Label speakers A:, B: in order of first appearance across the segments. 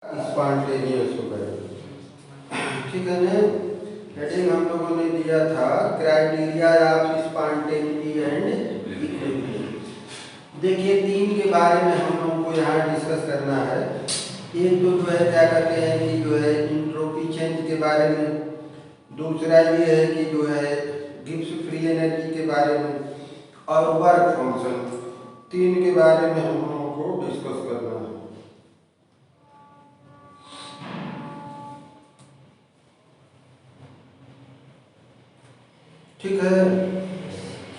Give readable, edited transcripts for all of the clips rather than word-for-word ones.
A: Spontaneous होगा। ठीक है ना। हेडिंग हम लोगों ने दिया था criteria of spontaneity and equilibrium. देखिए तीन के बारे में हम लोगों को यहाँ डिस्कस करना है। एक तो जो है क्या कहते हैं कि जो है इंट्रोपी चेंज के बारे में, दूसरा ये है कि जो है गिब्स फ्री एनर्जी के बारे में, और वर्क फंक्शन, तीन के बारे में हम लोगों को डिस्कस करना है। ठीक है,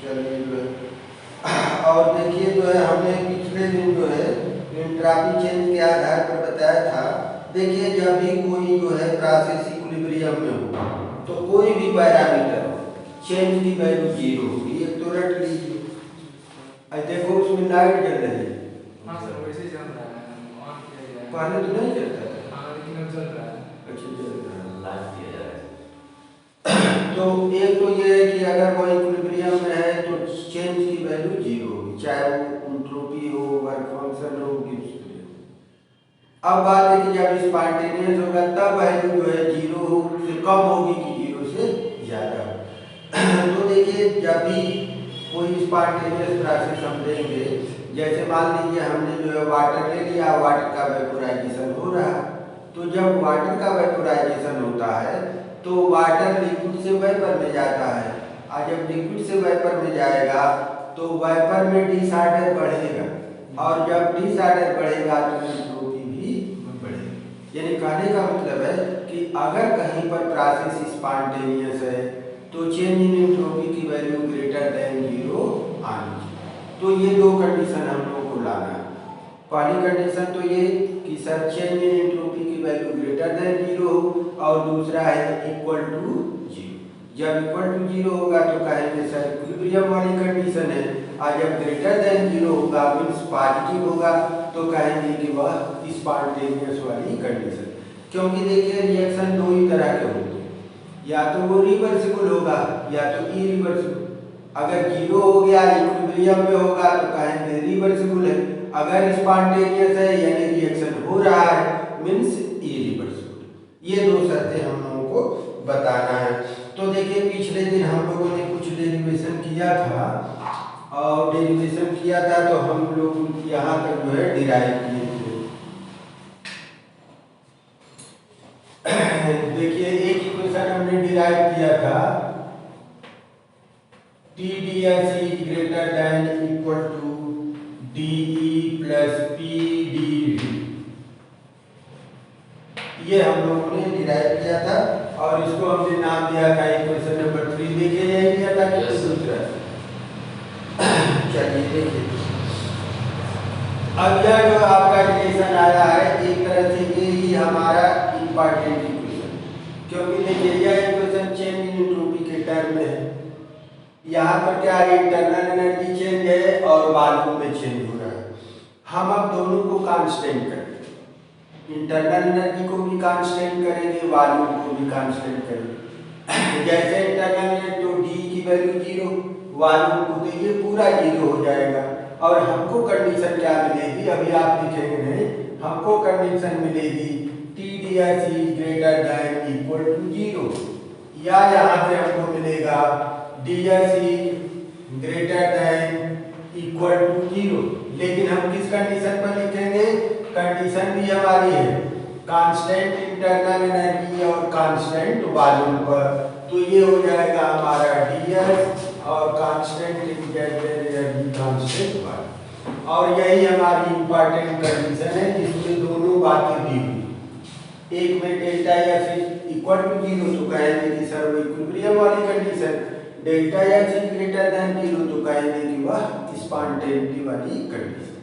A: चलिए जो है और देखिए जो है हमने पिछले दिन जो है एंट्रॉपी चेंज के आधार पर बताया था। देखिए जब भी कोई जो है प्रोसेस इक्विलिब्रियम में हो तो कोई भी पैरामीटर चेंज की वैल्यू जीरो होगी। एक तो रट लीजिए, देखो उसमें लाइट जल रही है।
B: हाँ सर वैसे चल रहा है, ऑन किया गया है।
A: पहले तो नहीं चलता था।
B: हाँ लेकिन अब चल रहा है।
A: अच्छा चल रहा है, लाइट किया जा रहा है। तो एक तो ये है कि अगर वो इक्विलिब्रियम में है तो चेंज की वैल्यू जीरो होगी, चाहे वो एंट्रोपी हो, वर्क फंक्शन हो, गिब्स फ्री हो। अब बात है कि जब स्पॉन्टेनियस होगा तब वैल्यू जो है जीरो से कम होगी कि जीरो से ज़्यादा हो। तो देखिए जब भी कोई स्पॉन्टेनियस प्रोसेस हम लेंगे, जैसे मान लीजिए हमने जो है वाटर ले लिया, वाटर का वेपोराइजेशन हो रहा है। तो जब वाटर का वेपोराइजेशन होता है तो वाटर लिक्विड से वेपर में जाता है, और जब लिक्विड से वेपर में जाएगा तो वेपर में डिसऑर्डर बढ़ेगा, और जब डिसऑर्डर बढ़ेगा तो एंट्रोपी भी बढ़ेगी। यानी कहने का मतलब है कि अगर कहीं पर प्रोसेस स्पॉन्टेनियस है तो चेंज इन एंट्रोपी की वैल्यू ग्रेटर देन जीरो आनी चाहिए। तो ये दो कंडीशन हम लोगों को लाना है। पहली कंडीशन तो ये कि सर चेंज इन एंट्रोपी की वैल्यू ग्रेटर देन जीरो हो, और दूसरा है इक्वल टू जीरो। जब इक्वल टू जीरो होगा तो कहेंगे सर इक्विलिब्रियम वाली कंडीशन है, और जब ग्रेटर देन जीरो होगा मीन्स पॉजिटिव होगा तो कहेंगे कि वह स्पॉन्टेनियस वाली कंडीशन। क्योंकि देखिए रिएक्शन दो ही तरह के होते हैं, या तो वो रिवर्सिबल होगा या तो इरिवर्सिबल। अगर जीरो हो गया इक्विलिब्रियम में होगा तो कहेंगे रिवर्सिबल है, अगर स्पॉन्टेनियस है यानी रिएक्शन हो रहा है मीन्स इरिवर्सिबल। ये दो शर्तें हम लोगों को बताना है। तो देखिए पिछले दिन हम लोगों ने कुछ डेरिवेशन किया था, और डेरिवेशन किया था तो हम लोग यहाँ तक जो है डिराइव किए थे। देखिए एक इक्वेशन हमने डिराइव किया था, TdS is greater than equal to DE plus PdV। ये हम लोगों ने डिराइव किया था, और इसको हमने नाम दिया था इक्वेशन नंबर 3। देखिए यही दिया था कि दूसरा। चलिए देखिए अब यह जो आपका रिलेशन आया है एक तरह से ये ही हमारा इम्पॉर्टेंट इक्वेशन, क्योंकि देखिए यह इक्वेशन चेंज इन एंट्रोपी के टर्म में है। यहाँ पर क्या है, इंटरनल एनर्जी चेंज है और वॉल्यूम में चेंज हो रहा है। हम अब दोनों को कांस्टेंट करेंगे, इंटरनल एनर्जी को भी कांस्टेंट करेंगे, वॉल्यूम को भी कांस्टेंट करेंगे। जैसे इंटरनल एनर्जी तो डी की वैल्यू जीरो, वॉल्यूम को तो ये पूरा जीरो हो जाएगा। और हमको कंडीशन क्या मिलेगी, अभी आप लिखेंगे नहीं, हमको कंडीशन मिलेगी TdS is greater than equal to zero, या यहाँ से हमको मिलेगा DS is greater than equal to zero. लेकिन हम किस कंडीशन पर लिखेंगे, कंडीशन भी हमारी है कांस्टेंट इंटरनल एनर्जी और कांस्टेंट वॉल्यूम पर। तो ये हो जाएगा हमारा DS और constant internal energy constant volume. और यही हमारी इंपॉर्टेंट कंडीशन है जिसमें दोनों बातें दी हुई। एक में delta S equal to zero तो कहेंगे कि सर वो इक्विलिब्रियम वाली condition, delta S is greater than zero तो कहेंगे कि वह स्पॉन्टेनिटी वाली कंडीशन।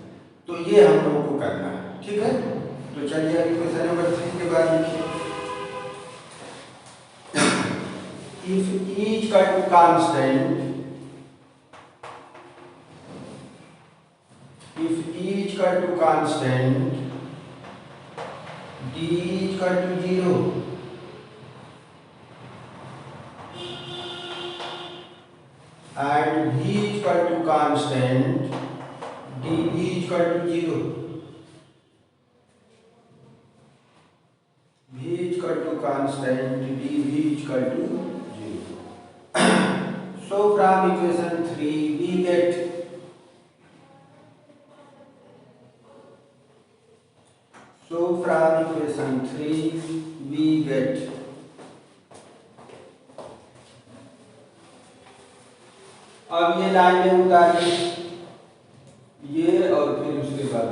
A: तो ये हम लोगों को करना है, ठीक है। तो चलिए अभी क्वेश्चन नंबर 3 के बाद लिखिए। If each equal to constant, if E is equal to constant, D is equal to 0, and V is equal to constant, DB is equal to 0, equal to constant, dv equal to 0. So from equation 3 we get अब ये लाइनें उतारिए, ये और फिर उसके बाद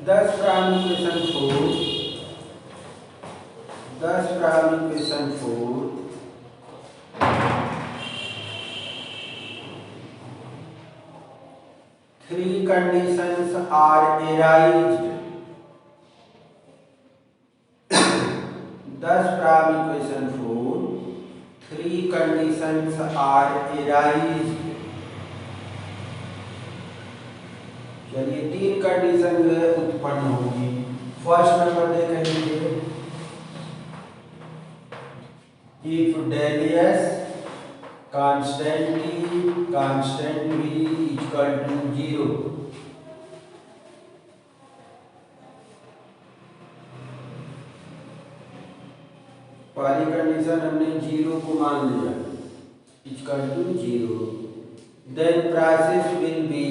A: thus from equation 4 three conditions are arised. Thus from equation 4 three conditions are arised. चलिए तीन कंडीशन जो है उत्पन्न होगी। फर्स्ट नंबर देख लीजिए, if del s constant t constant v equal to 0, पहली कंडीशन हमने 0 को मान लिया, equal to 0, then process will be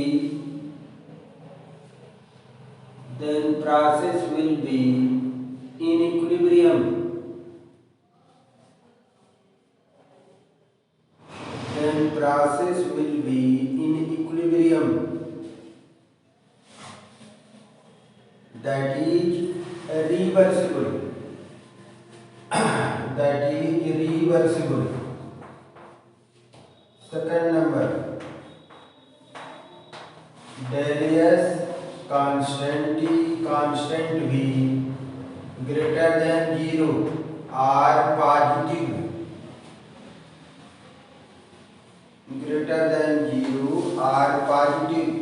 A: in equilibrium. Then process will be in equilibrium. That is reversible. That is reversible. Second number, del s constant t constant v greater than 0 are positive, greater than 0 are positive.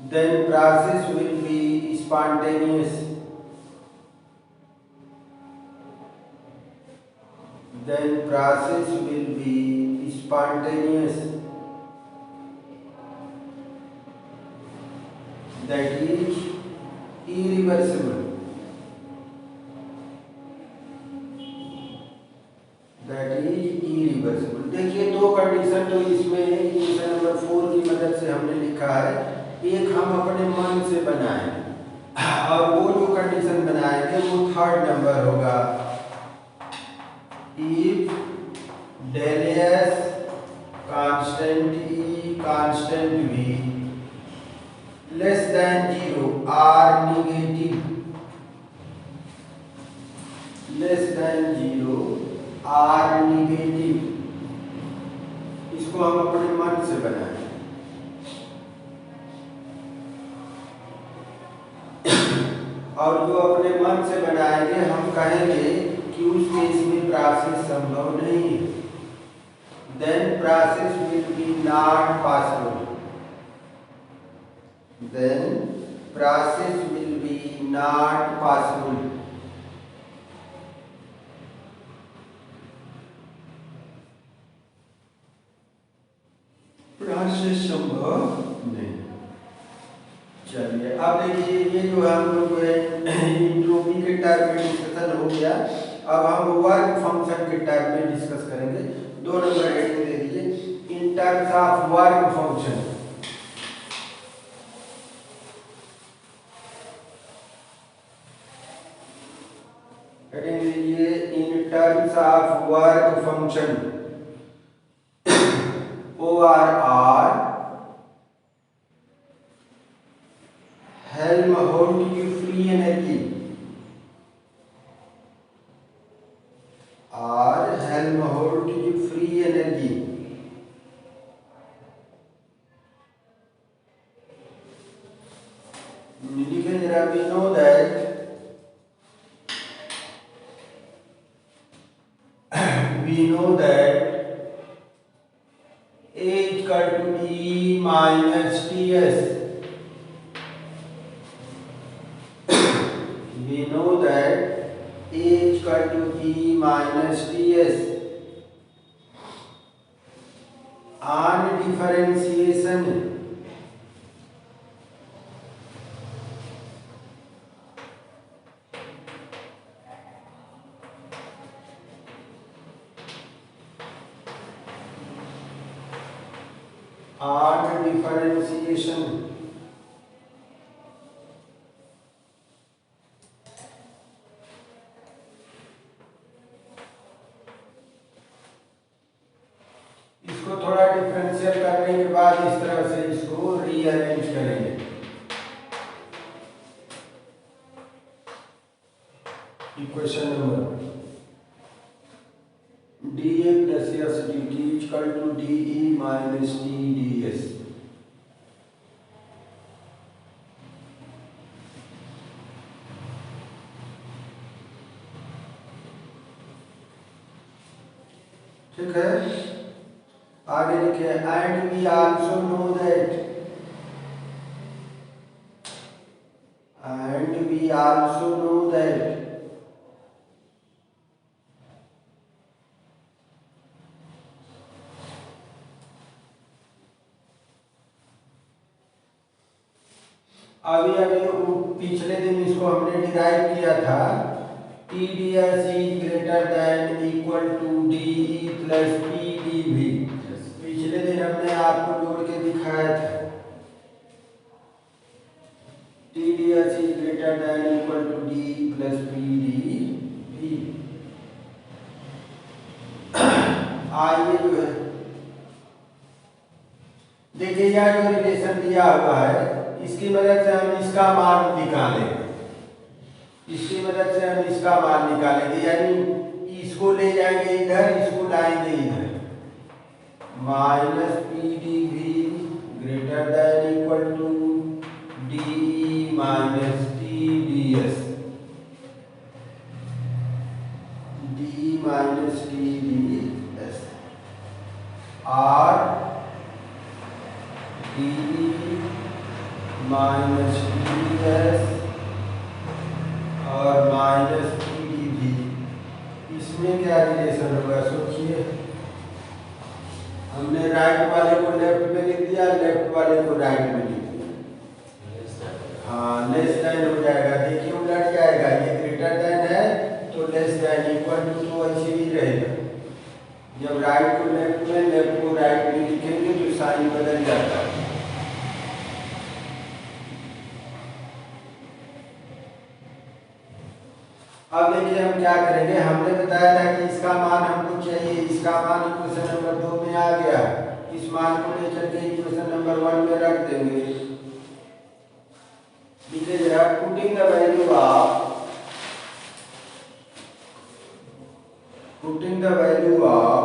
A: Then process will be spontaneous. Then process will be spontaneous. That is irreversible. That is irreversible. देखिए दो condition तो इसमें equation number 4 की मदद से हमने लिखा है, एक हम अपने मन से बनाए और वो जो कंडीशन बनाएंगे वो थर्ड नंबर होगा। If del s constant e constant v less than 0 are negative, less than 0 are negative, इसको हम अपने मन से बनाएं। और जो अपने मन से बनाएंगे हम कहेंगे कि उस केस में प्रोसेस संभव नहीं है। Then process will be not possible. Then process will be not possible. Process संभव नहीं। चलिए अब देखिए, ये जो हम लोग एंट्रोपी के टर्म में डिस्कशन हो गया, अब हम वर्क फंक्शन के टर्म में डिस्कस करेंगे। 2 नंबर हेडिंग दे दीजिए, in terms of work function. Heading दीजिए, in terms of work function ORR Helmholtz free energy और हेल्महोल्ट्ज फ्री एनर्जी लिखे जरा। We know that A is equal to E minus TS. We know that A is equal to E minus TS. On differentiation, इसको थोड़ा differential करने के बाद इस तरह से इसको रीअरेंज करेंगे। Equation number dA plus S dt is equal to dE minus T ds। ठीक है, आगे लिखे and we also know that अभी पिछले दिन इसको हमने डिराइव किया था। TDS is greater than equal to DE plus PDV। पिछले दिन हमने आपको जोड़ के दिखाया था। TDS is greater than equal to DE plus PDV। आइए जो है देखिए, यह जो रिलेशन दिया हुआ है इसकी मदद से हम इसका मान निकालेंगे। यानी इसको ले जाएंगे इधर, इसको लाएंगे इधर। Minus PDV greater than equal to DE minus TDS। DE minus TDS और DE माइनस TDS और माइनस PDV। इसमें क्या रिलेशन होगा सोचिए। हमने राइट वाले को लेफ्ट में लिख दिया, लेफ्ट वाले को राइट में लिख दिया। हाँ, लेस देन हो जाएगा। देखिए उलट जाएगा, ये ग्रेटर देन है तो लेस देन, इक्वल टू तो ऐसे ही रहेगा। जब राइट को लेफ्ट में, लेफ्ट को राइट में लिखेंगे तो साइन बदल जाता है। अब देखिए हम क्या करेंगे। हमने बताया था कि इसका मान हमको चाहिए, इसका मान इक्वेशन नंबर 2 में आ गया। इस मान को लेकर के इक्वेशन नंबर 1 में रख देंगे। देखिए जरा, पुटिंग द वैल्यू ऑफ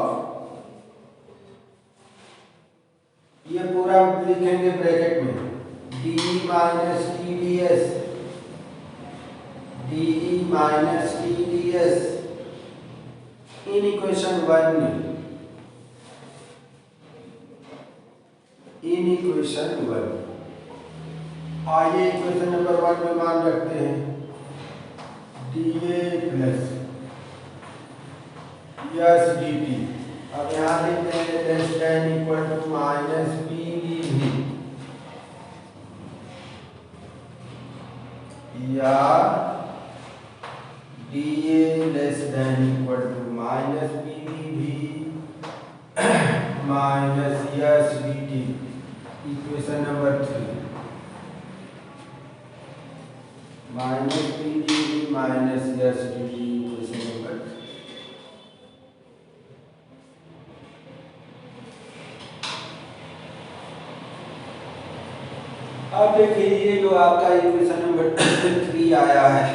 A: ये पूरा लिखेंगे ब्रैकेट में DE minus TDS, DE minus TDS in equation 1 में, आइए इक्वेशन नंबर 1 में मान रखते हैं DA प्लस यस dt। अब यहाँ लिखते हैं less than equal to minus PDV या DA less than equal to minus PDV minus S dt। Equation number 3 minus PDV minus S dt। Equation number 3। अब देखिए ये जो आपका इक्वेशन नंबर 3 आया है,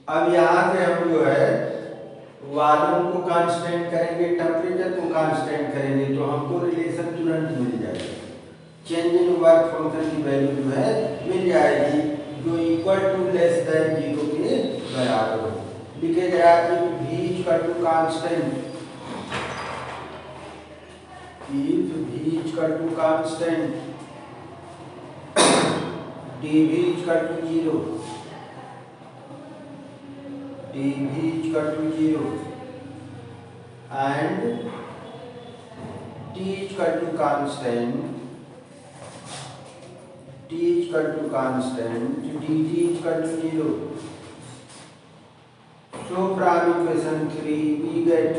A: अब यहाँ से हम जो है वॉल्यूम को कांस्टेंट करेंगे, टेम्परेचर को कांस्टेंट करेंगे, तो हमको रिलेशन तुरंत मिल जाएगा। चेंज इन वर्क फंक्शन की वैल्यू जो है मिल जाएगी, जो इक्वल टू लेस देन 0 के बराबर हो। लिखे गया if v equal to constant, if v equal to constant dv equal to 0, dv equal to 0 and t equal to constant, t equal to constant, dt equal to 0. So from equation 3 we get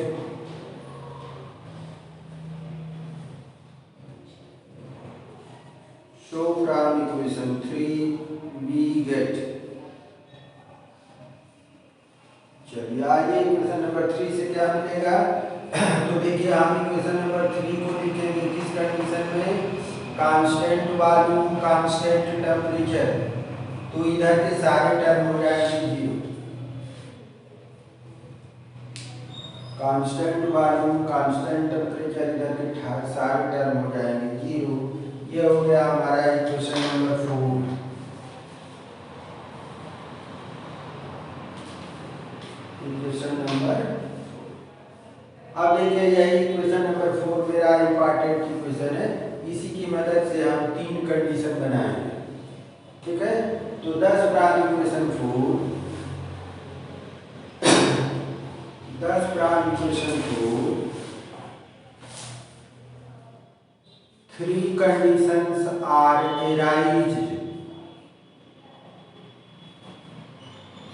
A: from equation 3 we get, चलिए आइए equation number 3 से क्या मिलेगा। तो देखिए हम equation number 3 को लिखेंगे किस कंडीशन में, कांस्टेंट वॉल्यूम कांस्टेंट टेम्परेचर, तो इधर के सारे टर्म हो जाएंगे 0। कांस्टेंट वॉल्यूम कांस्टेंट टेम्परेचर, इधर के सारे टर्म हो जाएंगे 0। ये हो गया हमारा इक्वेशन नंबर 4। इक्वेशन नंबर, अब देखिए यही इक्वेशन नंबर 4 मेरा इंपॉर्टेंट इक्वेशन है, इसी की मदद से हम 3 कंडीशन बनाएंगे, ठीक है। तो 10 prime equation 4, 10 prime equation 4, 3 conditions are arised,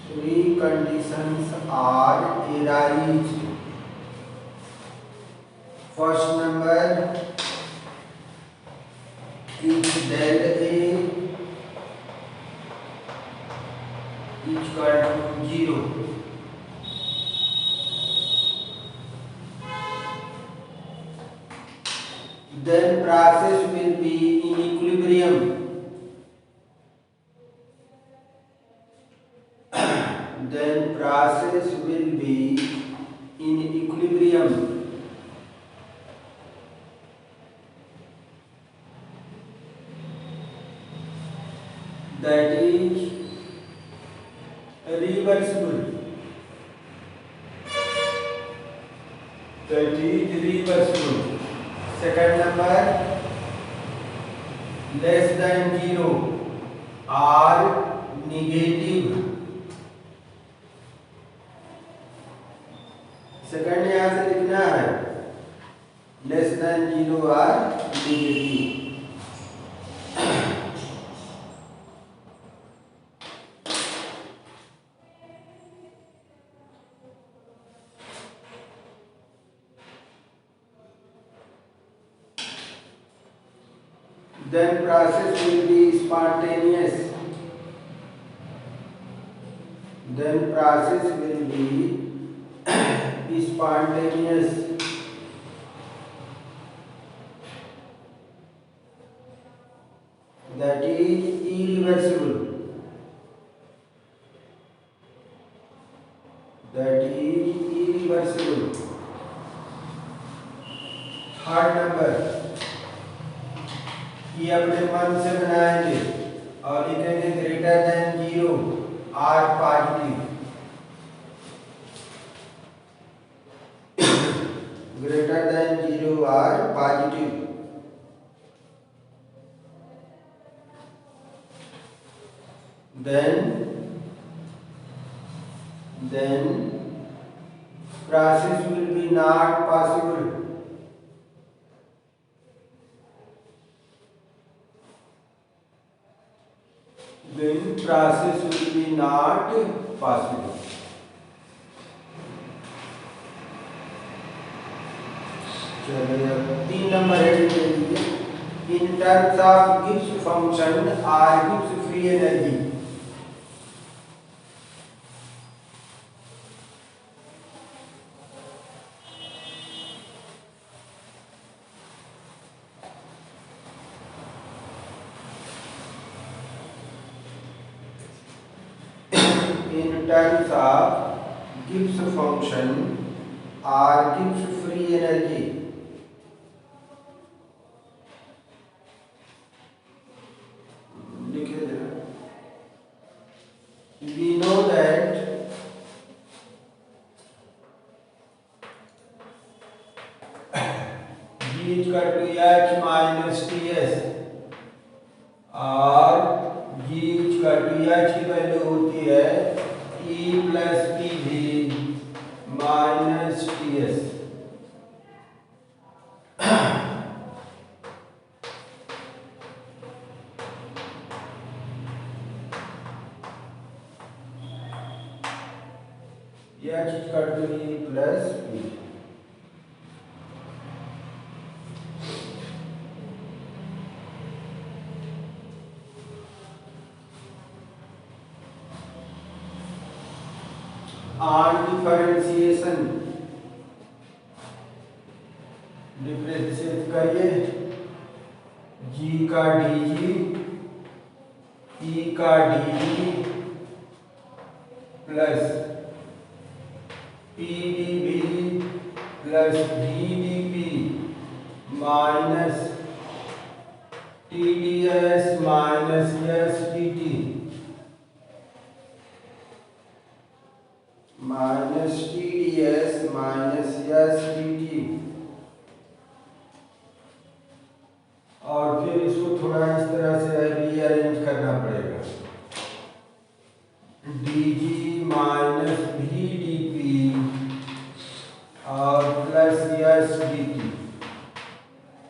A: 3 conditions are arised. First number, if del A equal to 0, then process will be in equilibrium. Then process will be in equilibrium. That is reversible. That is reversible. Second number, less than 0 or negative. Second यहाँ से लिखना है less than 0 और negative. Then process will be spontaneous. Then process will be spontaneous. That is irreversible. That is irreversible. Third number, ये अपने मन से बनाएंगे और लिखेंगे greater than 0 or positive, greater than 0 or positive. then process will be not possible. Then process will be not possible. चलिए 3 number heading ले लीजिए, in terms of Gibbs function or Gibbs free energy. in terms of Gibbs function or Gibbs free energy. We know that G is equal to H minus Ts और G is equal to H की value होती है E plus PV minus Ts। H is equal to E plus PV। on differentiation differentiate करिए G का dG E का dE plus PdV plus DdP minus TdS minus SDT minus TdS minus SDT। और फिर इसको थोड़ा इस तरह से रीअरेंज करना पड़ेगा dG माइनस VdP और प्लस SDT,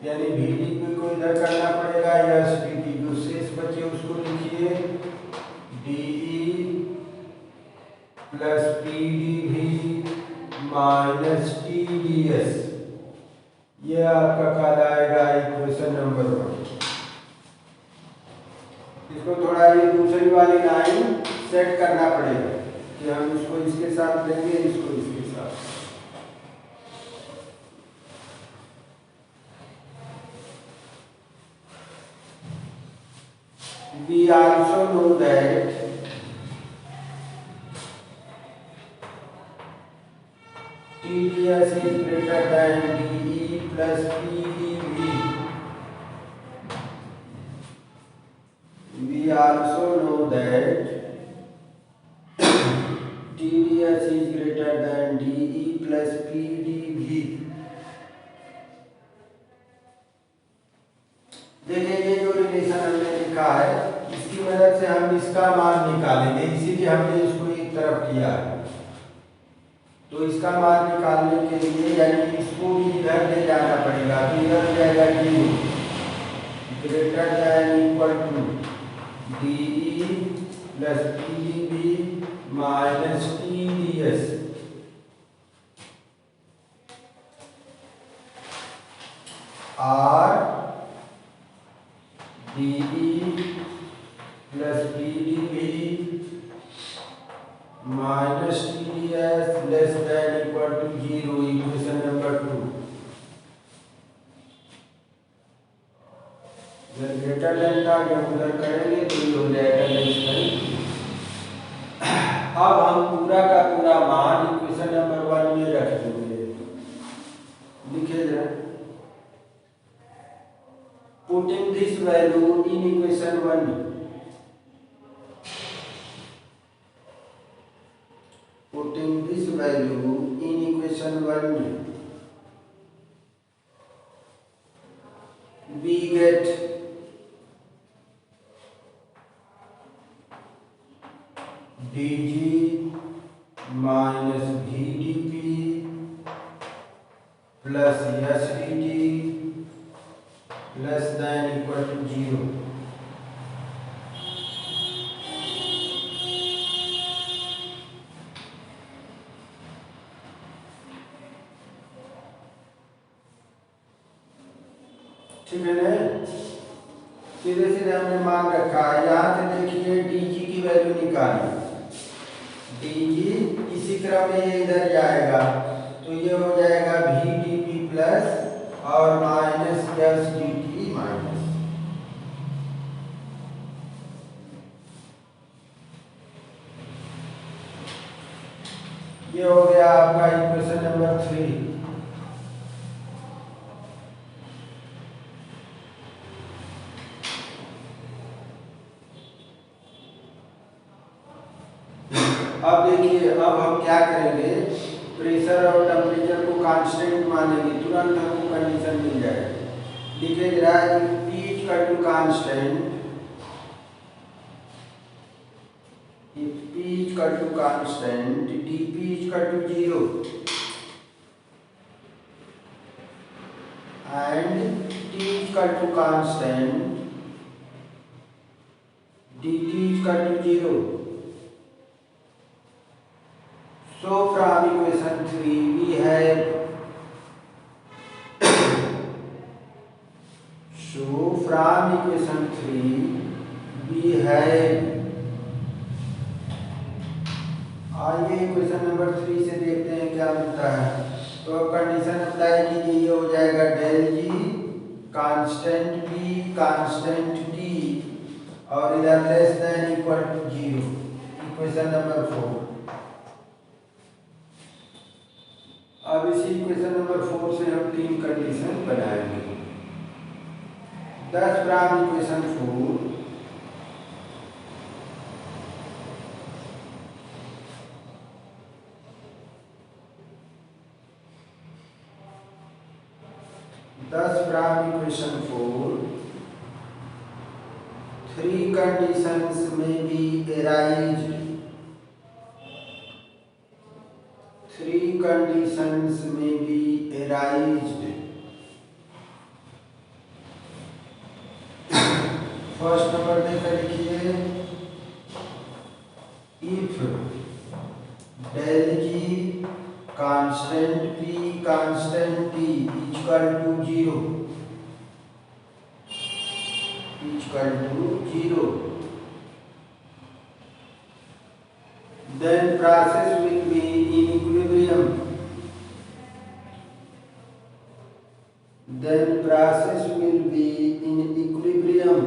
A: यानी VdP को इधर करना पड़ेगा SDT जो शेष बचे उसको लिखिए DE plus PdV minus TdS। ये आपका कहलाएगा इक्वेशन नंबर 1। इसको थोड़ा ये दूसरी वाली लाइन सेट करना पड़ेगा कि हम इसको इसके साथ लेंगे, इसको इसके साथ। We also know that TdS is greater than dE plus PdV. We also know that TdS is greater than dE plus PdV. देखिए ये जो रिलेशन हमने लिखा है इसकी मदद से हम इसका मान निकालेंगे, इसीलिए हमने इसको एक तरफ किया है। तो इसका मान निकालने के लिए यानी इसको भी इधर ले जाना पड़ेगा, तो इधर हो जाएगा जीरो greater than equal to DE plus PdV minus TdS। और DE plus PdV minus TdS less than equal to 0, equation number 2। जब ग्रेटर देन का जब उधर करेंगे तो ये हो जाएगा लेस देन। अब हम पूरा का पूरा मान इक्वेशन नंबर 1 में रख देंगे। लिखिए जरा, putting this value in equation 1, putting this value in equation 1, we get dG minus VdP plus SDT less than equal to 0। ठीक है ना? सीधे सीधे हमने मान रखा है। यहाँ से देखिए dG की वैल्यू निकालिए। dG इसी क्रम में ये इधर जाएगा तो ये हो जाएगा VdP प्लस और माइनस SDT माइनस। ये हो गया आपका इक्वेशन नंबर 3। अब देखिए, अब हम क्या करेंगे, प्रेशर और टेम्परेचर को कांस्टेंट मानेंगे, तुरंत हमको कंडीशन मिल जाएगी। लिखे जरा, P equal to constant, if P equal to constant, dP equal to 0 and T equal to constant, dt equal to 0। So from equation 3 we have, so from equation 3 we have, आइए equation number 3 से देखते हैं क्या मिलता है। तो अब condition apply कीजिए, ये हो जाएगा del G constant P constant T और इधर less than equal to 0, equation number 4। अब इसी इक्वेशन नंबर 4 से हम 3 कंडीशन बनाएंगे। 10 from equation 4 10 from equation 4 3 conditions may be arised, 3 conditions may be arised। First number देकर लिखिए, if del G constant P constant T equal to 0, equal to 0, then process will be in equilibrium, then process will be in equilibrium,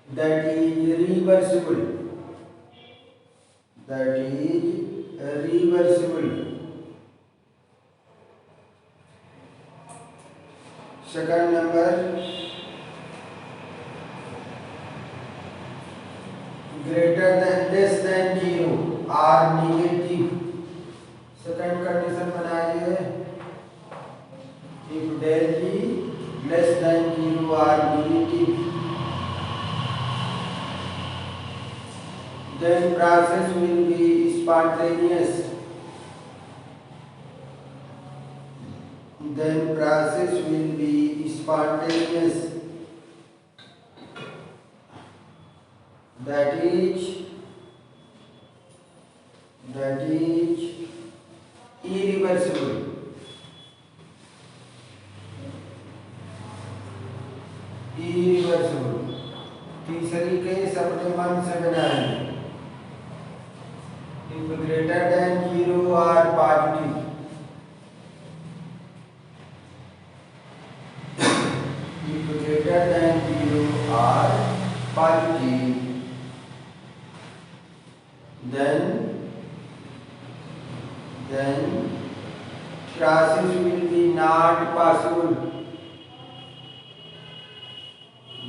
A: that is reversible, that is reversible। Second number, greater than less than 0 or negative. Second condition बनाइए, if del G less than 0 or negative, then process will be spontaneous, then process will be spontaneous, that is irreversible, irreversible। तीसरी case अपने मन से बनाएंगे, if greater than 0 are positive, if greater than 0 are positive, then process will be not possible,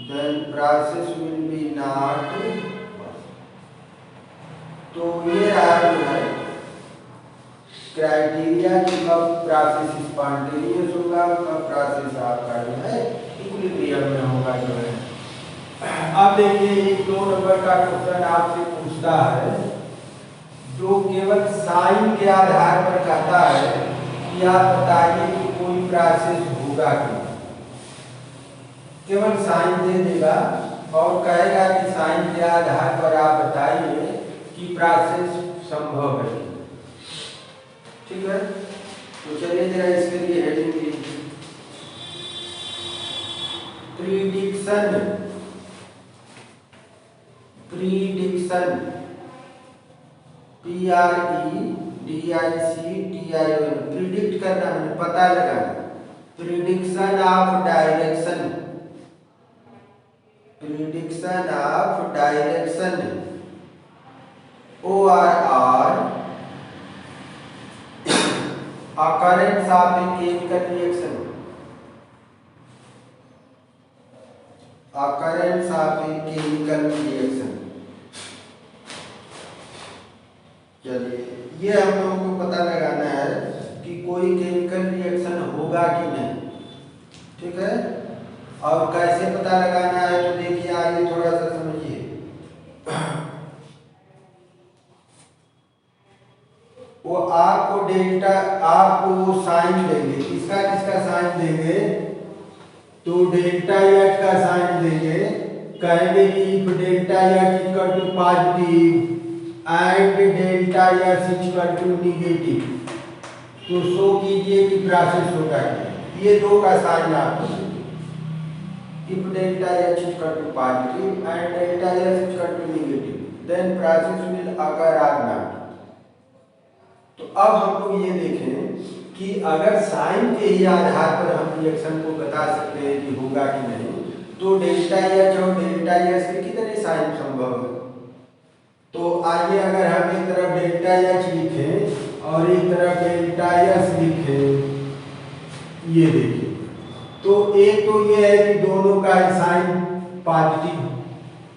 A: then process will be not possible। तो ये रहा जो है क्राइटेरिया कि कब प्रोसेस स्पॉन्टेनियस होगा, कब प्रोसेस आपका जो है इक्विलिब्रियम में होगा जो है। अब देखिए 2 नंबर का क्वेश्चन आपसे पूछता है, जो केवल साइन के आधार पर कहता है कि आप बताइए कि कोई प्रोसेस होगा क्यों। केवल साइन दे देगा और कहेगा कि साइन के आधार पर आप बताइए कि प्रोसेस संभव है। ठीक है, तो चलिए जरा इसके लिए हेडिंग लीजिए, प्रीडिक्शन, प्रीडिक्शन, PREDICTION, प्रिडिक्ट करना मतलब पता लगाना, prediction of direction, prediction of direction ORR occurrence of a chemical reaction, occurrence of a chemical reaction। चलिए ये हम लोगों को पता लगाना है कि कोई केमिकल रिएक्शन होगा कि नहीं, ठीक है। और कैसे पता लगाना है तो देखिए आगे थोड़ा सा समझिए। वो आपको डेल्टा, आपको वो साइन देंगे, किसका किसका साइन देंगे, तो डेल्टा एच का साइन देंगे, कहेंगे कि if delta H equal to positive and delta S equal to negative, तो शो कीजिए कि प्रोसेस होगा क्या। ये दो का साइन आपको देंगे, if delta H equal to positive and delta S equal to negative then process will occur or not. तो अब हम लोग ये देखें कि अगर साइन के ही आधार पर हम रिएक्शन को बता सकते हैं कि होगा कि नहीं, तो डेल्टा एच और डेल्टा एस के कितने साइन संभव है। तो आइए अगर हम एक तरफ डेल्टा एच लिखें और एक तरफ डेल्टा एस लिखें, ये देखिए, तो एक तो ये है कि दोनों का साइन पॉजिटिव,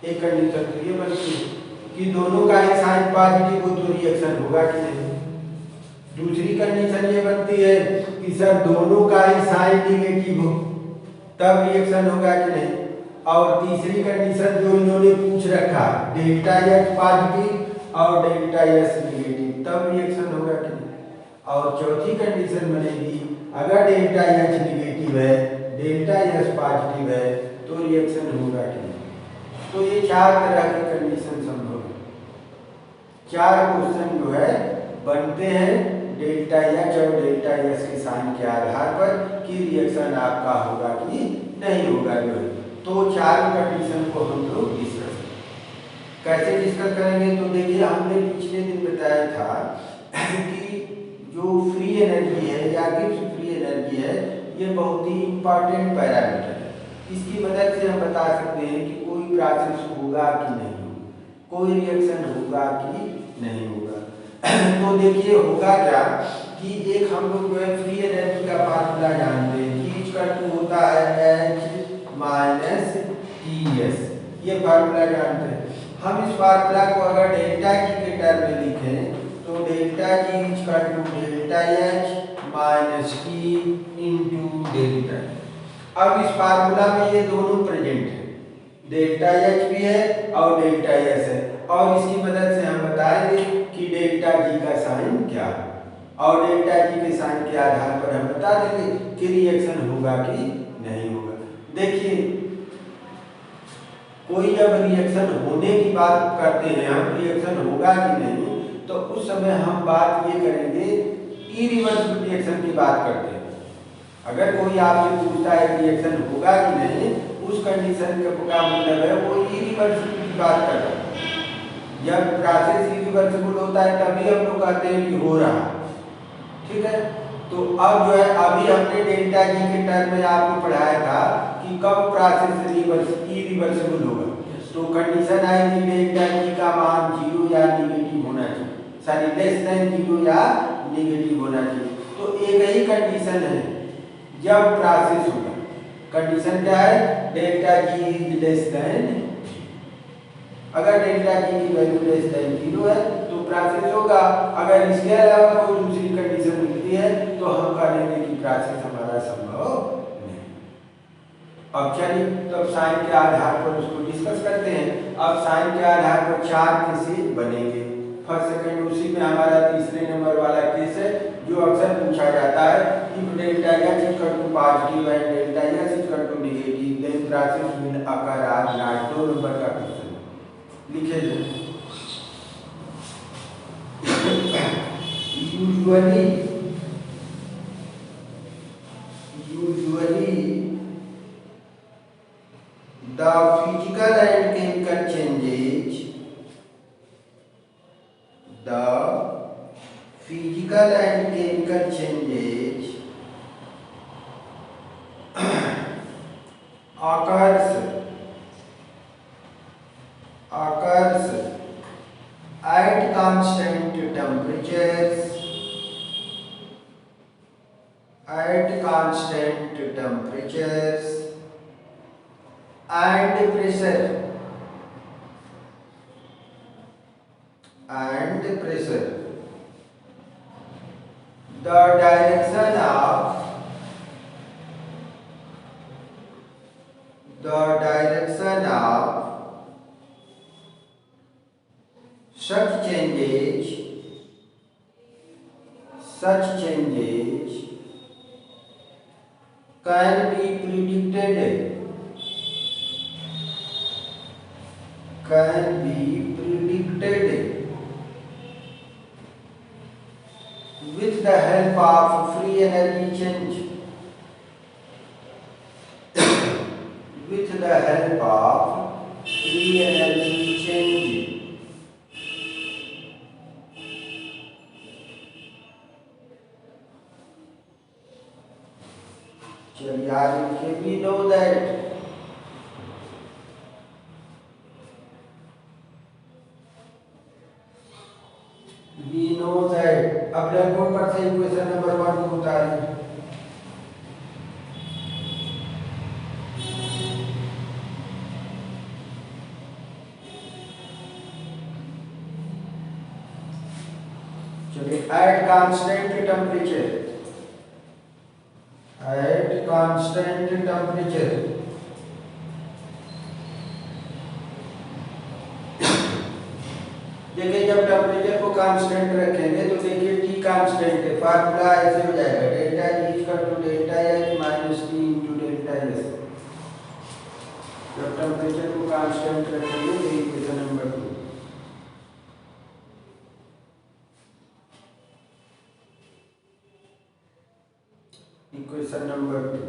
A: एक कंडीशन तो ये बनती है कि दोनों का साइन पॉजिटिव हो तो रिएक्शन होगा कि नहीं। दूसरी कंडीशन ये बनती है कि सर दोनों का ही साइन निगेटिव हो तब रिएक्शन होगा कि नहीं। और तीसरी कंडीशन जो इन्होंने पूछ रखा, डेल्टा एच पॉजिटिव और डेल्टा एस निगेटिव, तब रिएक्शन होगा कि नहीं। और चौथी कंडीशन बनेगी अगर डेल्टा एच निगेटिव है, डेल्टा एस पॉजिटिव है, तो रिएक्शन होगा कि नहीं। तो ये चार तरह के कंडीशन संभव है। चार क्वेश्चन जो है बनते हैं डेल्टा एच और डेल्टा एस के साइन के आधार पर कि रिएक्शन आपका होगा कि नहीं होगा जो है। तो चार कंडीशन को हम लोग डिस्कस कैसे डिस्कस करेंगे, तो देखिए हमने पिछले दिन बताया था कि जो फ्री एनर्जी है या गिब्स फ्री एनर्जी है, ये बहुत ही इंपॉर्टेंट पैरामीटर है। इसकी मदद से हम बता सकते हैं कि कोई प्रोसेस होगा कि नहीं होगा, कोई रिएक्शन होगा कि नहीं होगा। तो देखिए होगा क्या कि एक हम लोग जो है फ्री एनर्जी का फार्मूला जानते हैं कि इक्वल टू होता है H माइनस TS, ये फार्मूला जानते हैं। हम इस फार्मूला को अगर डेल्टा जी के टर्म में लिखें तो delta G equal to delta H minus T into delta. अब इस फार्मूला में ये दोनों प्रेजेंट है, डेल्टा एच भी है और डेल्टा एस है, और इसकी मदद से हम बताएंगे कि डेल्टा जी का साइन क्या है, और डेल्टा जी के साइन के आधार पर हम बता देंगे कि रिएक्शन होगा कि नहीं होगा। देखिए कोई जब रिएक्शन होने की बात करते हैं हम, रिएक्शन होगा कि नहीं, तो उस समय हम बात ये करेंगे इरिवर्सिबल रिएक्शन की बात करते हैं। अगर कोई आपसे पूछता है रिएक्शन होगा कि नहीं, उस कंडीशन का मतलब है वो इरिवर्सिबल की बात कर रहा है। जब प्रोसेस इरिवर्सिबल होता है तभी हम लोग कहते हैं कि हो रहा, ठीक है। तो अब जो है अभी हमने डेल्टा जी के टर्म में आपको पढ़ाया था कि कब प्रोसेस इरिवर्सिबल होगा, तो कंडीशन आएगी डेल्टा जी का मान 0 या निगेटिव होना चाहिए, सॉरी लेस देन 0 या निगेटिव होना चाहिए। तो एक ही कंडीशन है जब प्रोसेस होगा, कंडीशन क्या है, delta G is less than, अगर डेल्टा जी की वैल्यू लेस देन 0 है तो प्रोसेस होगा। अगर इसके अलावा कोई दूसरी कंडीशन मिलती है तो हम कहेंगे कि प्रोसेस हमारा संभव नहीं। अब चलिए तब साइन के आधार पर उसको डिस्कस करते हैं। अब साइन के आधार पर चार केसेस बनेंगे। फर्स्ट सेकंड उसी में हमारा तीसरे नंबर वाला केस है जो अक्सर पूछा जाता है, if delta H equal to positive and delta S equal to negative then process will occur or not. 2 नंबर का क्वेश्चन लिखे जाए। usually the physical and chemical changes, the physical and chemical changes occurs and pressure and pressure. The direction of such changes can be predicted with the help of free energy change. With the help of free energy change. चलिए आगे लिखिए, we know that अब blackboard पर से equation number 1 को उतारिए। चलिए, at constant temperature देखिए, जब टेम्परेचर को कांस्टेंट रखेंगे तो देखिए टी कांस्टेंट है, फार्मूला ऐसे हो जाएगा delta G equal to delta H minus T into delta S. जब टेम्परेचर को कांस्टेंट रखेंगे तो इक्वेशन नंबर 2। इक्वेशन नंबर 2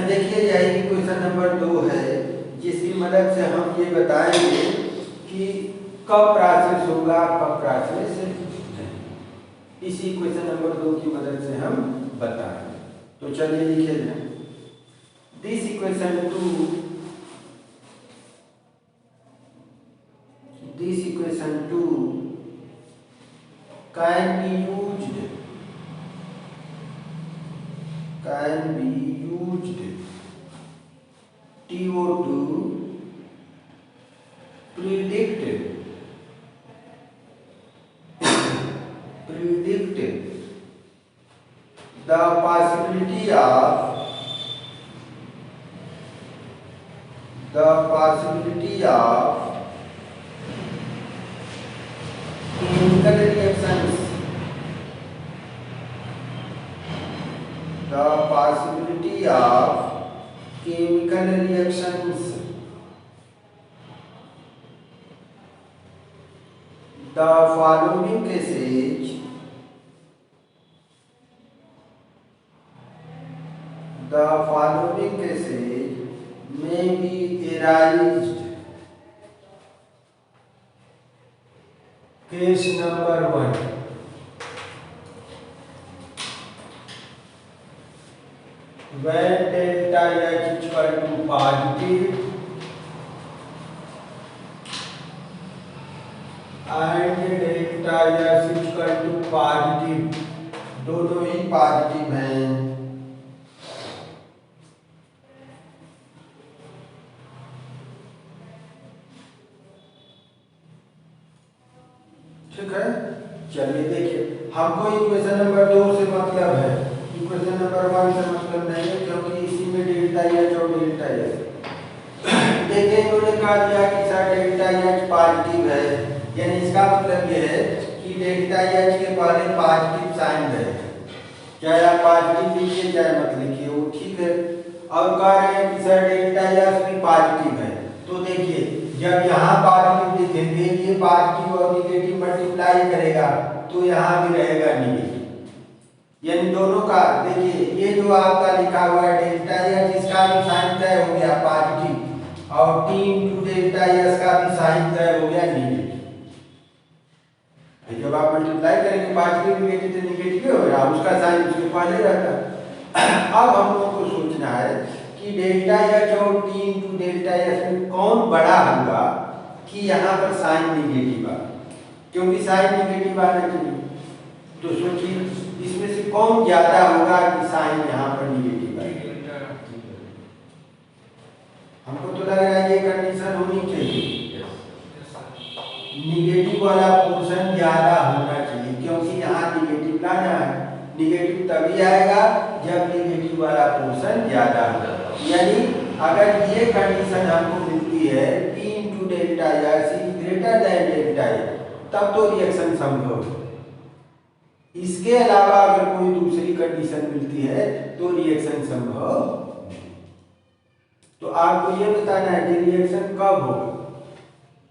A: देखिए, यही इक्वेशन नंबर 2 है जिसकी मदद से हम ये बताएंगे कि कब प्रोसेस होगा, कब प्रोसेस नहीं। इसी इक्वेशन नंबर 2 की मदद से हम बताएंगे। तो चलिए लिखिए, this equation 2 can be used TO2 predict the possibility of chemical reactions. The possibility of chemical reactions. The following cases may be arised. Case number 1. When delta H is equal to positive and delta S is equal to positive, दोनों ही positive हैं, ठीक है। चलिए देखिए, हमको equation number 2 से मतलब है, इक्वेशन नंबर 1 से मतलब नहीं है, क्योंकि इसी में डेल्टा एच और डेल्टा एस। देखिए, इन्होंने कहा दिया कि सर डेल्टा एच पॉजिटिव है, यानी इसका मतलब ये है कि डेल्टा एच के पहले पॉजिटिव साइन है, चाहे आप पॉजिटिव लिखिए चाहे मत लिखिए, वो ठीक है। और कह रहे हैं कि सर डेल्टा एस भी पॉजिटिव है, तो देखिए जब यहाँ पॉजिटिव लिखेंगे ये पॉजिटिव और निगेटिव मल्टीप्लाई करेगा तो यहाँ भी रहेगा निगेटिव, यानी दोनों का देखिए, ये जो आपका लिखा हुआ है डेल्टा एच, इसका भी साइन तय हो गया पॉजिटिव, और टी इंटू डेल्टा एस का भी साइन तय हो गया निगेटिव। जब आप मल्टीप्लाई करेंगे पॉजिटिव निगेटिव तो निगेटिव हो गया, उसका साइन उसके पहले रहता है। अब हम लोगों को सोचना है कि डेल्टा एच और टी इंटू डेल्टा एस में कौन बड़ा होगा कि यहाँ पर साइन निगेटिव आ, क्योंकि साइन निगेटिव आना चाहिए। तो सोचिए इसमें से कौन ज्यादा होगा कि साइन यहाँ पर निगेटिव आएगा। हमको तो लग रहा है ये कंडीशन होनी चाहिए,
B: यस सर।
A: निगेटिव वाला पोर्शन ज्यादा होना चाहिए, क्योंकि यहाँ निगेटिव लाना है। निगेटिव तभी आएगा जब निगेटिव वाला पोर्शन ज्यादा होगा। यानी अगर ये कंडीशन हमको मिलती है P into delta S is greater than delta A, तब तो रिएक्शन संभव है। इसके अलावा अगर कोई दूसरी कंडीशन मिलती है तो रिएक्शन संभव नहीं। तो आपको ये बताना है कि रिएक्शन कब होगा।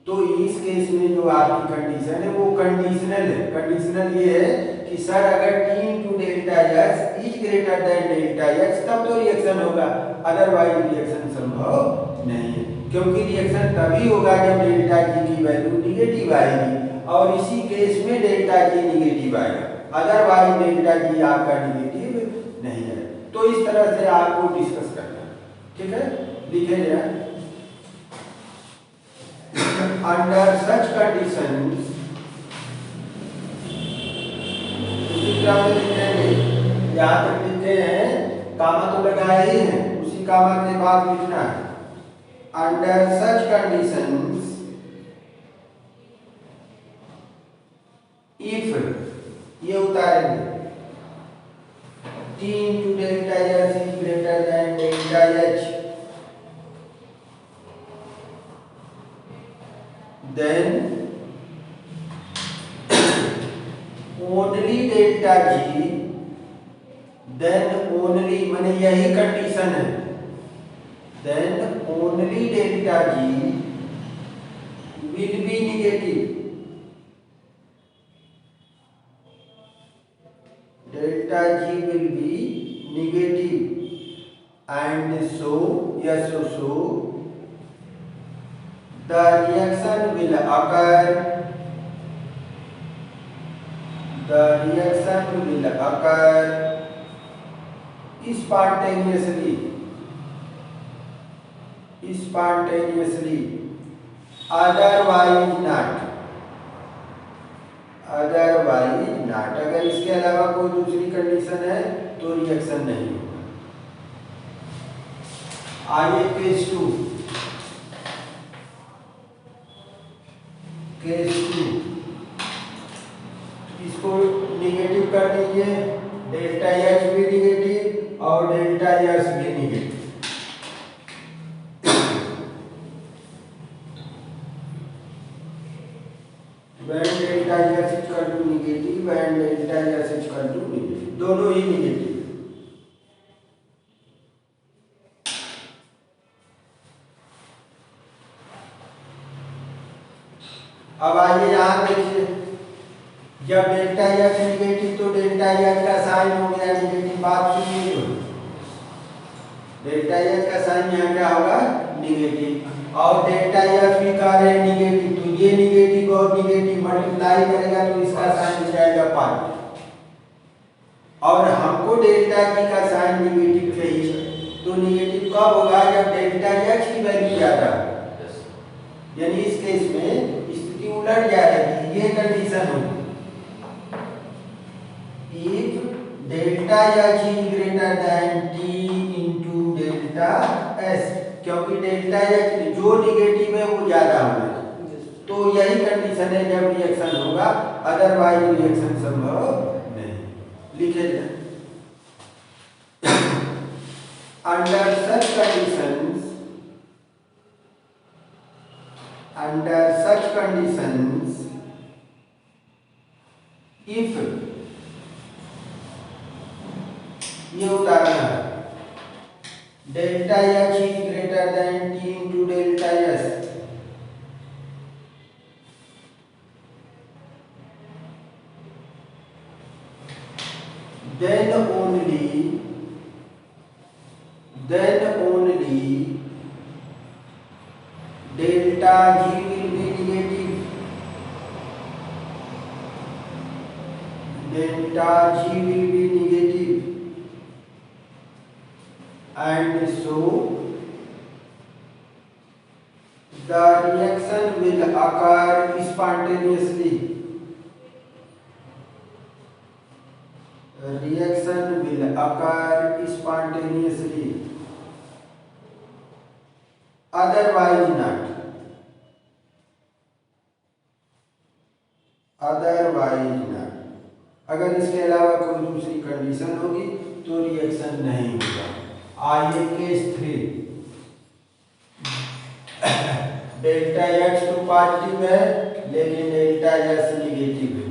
A: तो इस केस में जो आपकी कंडीशन है वो कंडीशनल है। कंडीशनल ये है कि सर अगर T into delta S is greater than delta x तब तो रिएक्शन होगा, अदरवाइज रिएक्शन संभव नहीं है। क्योंकि रिएक्शन तभी होगा जब डेल्टा जी की वैल्यू निगेटिव आएगी, और इसी केस में डेल्टा जी निगेटिव आएगा, अदरवाइज डेल्टा जी आपका निगेटिव नहीं है। तो इस तरह से आपको डिस्कस करना है, ठीक है। लिखे जाए अंडर सच कंडीशंस, उसी क्रम में लिखेंगे। यहाँ तक लिखे हैं, कामा तो लगाए ही हैं, उसी कामा के बाद लिखना है अंडर सच कंडीशंस इफ, ये उतारेंगे T into delta S is greater than delta H, then only delta G, then only माने यही कंडीशन है, then only delta G will be negative, delta G will be negative, and so yes, so the reaction will occur, the reaction will occur spontaneously, spontaneously, otherwise not, otherwise not। अगर इसके अलावा कोई दूसरी condition है तो reaction नहीं होगा। आइए केस 2, केस 2 इसको निगेटिव कर दीजिए, डेल्टा एच भी निगेटिव और डेल्टा एस भी negative. when delta S equal to negative and delta S equal to negative, दोनों ही निगेटिव। अब आइए यहाँ देखिए, जब डेल्टा एच निगेटिव तो डेल्टा एच का साइन हो गया निगेटिव, बात सुनिए तो डेल्टा एच का साइन यहाँ क्या होगा निगेटिव, और डेल्टा एच भी कह रहे हैं निगेटिव, तो ये निगेटिव और निगेटिव मल्टीप्लाई करेगा तो इसका साइन हो जाएगा पाई, और हमको डेल्टा जी का साइन निगेटिव चाहिए, तो निगेटिव कब होगा जब डेल्टा एच की वैल्यू ज्यादा होगा। यानी इस केस में स्थिति उलट जाएगी, ये कंडीशन होगी if delta H is greater then T into delta S, क्योंकि डेल्टा एच जो निगेटिव है वो ज्यादा होगा, तो यही कंडीशन है जब रिएक्शन होगा, अदरवाइज रिएक्शन संभव नहीं। लिखे जाए under such conditions, under such conditions if, ये उदाहरण है delta H is greater then T into delta S, then only delta G will be negative, delta G will be negative, and so the reaction will occur spontaneously, reaction will occur spontaneously, otherwise not, otherwise not. अगर इसके अलावा कोई दूसरी condition होगी तो reaction नहीं होगा। आइए केस 3, डेल्टा एक्स तो पॉजिटिव है लेकिन डेल्टा एस निगेटिव है।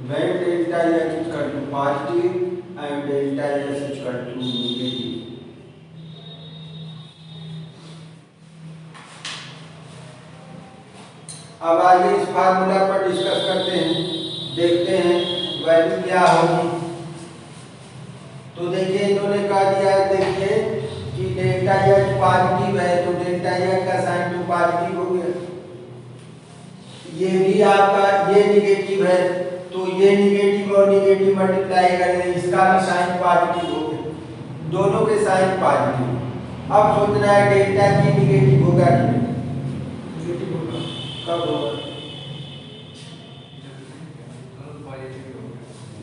A: when delta x is equal to positive and delta s is equal to negative। अब आइए इस फार्मूला पर डिस्कस करते हैं, देखते हैं वैल्यू क्या होगी। तो देखिए इन्होंने कहा दिया है, देखिए कि डेल्टा एक्स पॉजिटिव है तो डेल्टा एक्स का साइन तो पॉजिटिव हो गया। ये भी आपका ये निगेटिव है तो ये निगेटिव और निगेटिव मल्टीप्लाई करेंगे, इसका भी साइन पॉजिटिव हो गया, दोनों के साइन पॉजिटिव। अब सोचना है डेल्टा की निगेटिव होगा कि नहीं?
B: नेगेटिव होगा।
A: कब होगा?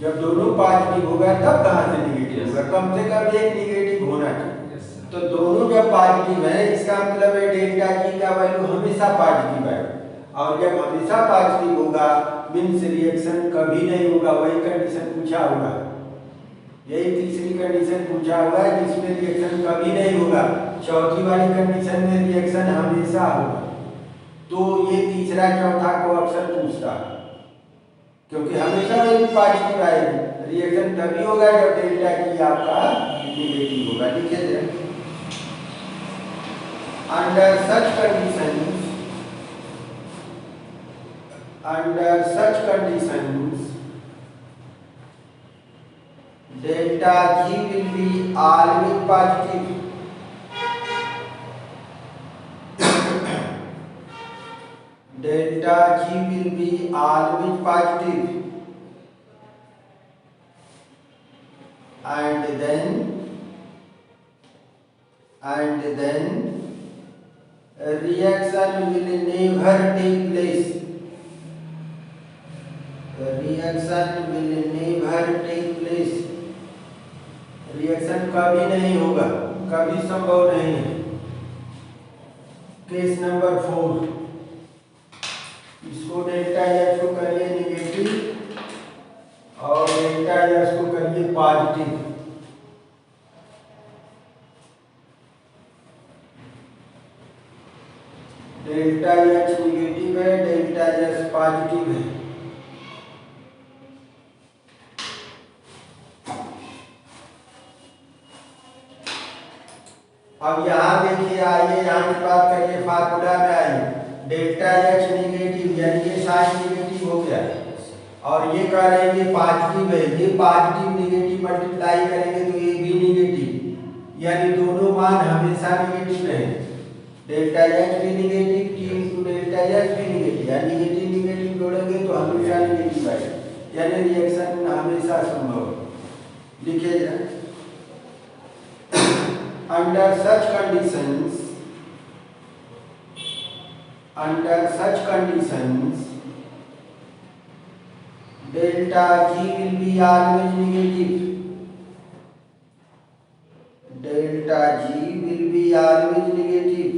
B: जब
A: दोनों पॉजिटिव होगा तब कहाँ से निगेटिव होगा? कम से कम एक निगेटिव होना चाहिए। तो दोनों जब पॉजिटिव है इसका मतलब है डेल्टा जी का वैल्यू हमेशा पॉजिटिव है, और जब हमेशा पॉजिटिव होगा मीन्स रिएक्शन कभी नहीं होगा। वही कंडीशन पूछा हुआ है, यही तीसरी कंडीशन पूछा हुआ है जिसमें रिएक्शन कभी नहीं होगा। चौथी वाली कंडीशन में रिएक्शन हमेशा होगा। तो ये तीसरा चौथा को अक्सर पूछता है क्योंकि हमेशा वैल्यू पॉजिटिव आएगी। रिएक्शन तभी होगा जब डेल्टा की आपका निगेटिव होगा। लिखिए जरा, under such conditions, under such conditions delta G will be always positive delta G will be always positive and then reaction will never take place, reaction will never take place। Reaction कभी नहीं होगा, कभी संभव नहीं है। Case number 4, इसको delta x को करिए निगेटिव और डेल्टा एक्स को करिए पॉजिटिव। डेल्टा एक्स निगेटिव है, डेल्टा एक्स पॉजिटिव है। अब यहाँ देखिए, आइए यहाँ की बात करिए, फार्मूला में आइए। डेल्टा एक्स निगेटिव यानी ये साइन निगेटिव हो गया और ये कह रहे हैं ये पॉजिटिव है, ये पॉजिटिव निगेटिव मल्टीप्लाई करेंगे तो ये भी निगेटिव, यानी दोनों मान हमेशा निगेटिव रहेंगे। डेल्टा एक्स भी negative, T into delta x भी निगेटिव, यानी निगेटिव निगेटिव जोड़ेंगे तो हमेशा निगेटिव आएगा, यानी रिएक्शन हमेशा संभव है। लिखिए जरा, under such conditions delta G will be always negative, delta G will be always negative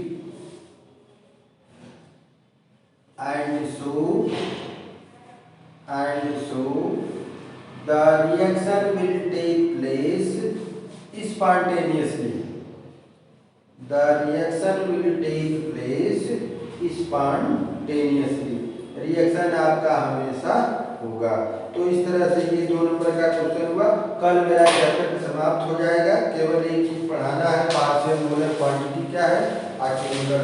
A: and so the reaction will take place spontaneously, the reaction will take place spontaneously, reaction आपका हमेशा होगा। तो इस तरह से ये 2 नंबर का क्वेश्चन हुआ। कल मेरा चैप्टर समाप्त हो जाएगा, केवल एक चीज पढ़ाना है, पार्शियल मोलर क्वांटिटी क्या है, आखिर मोलर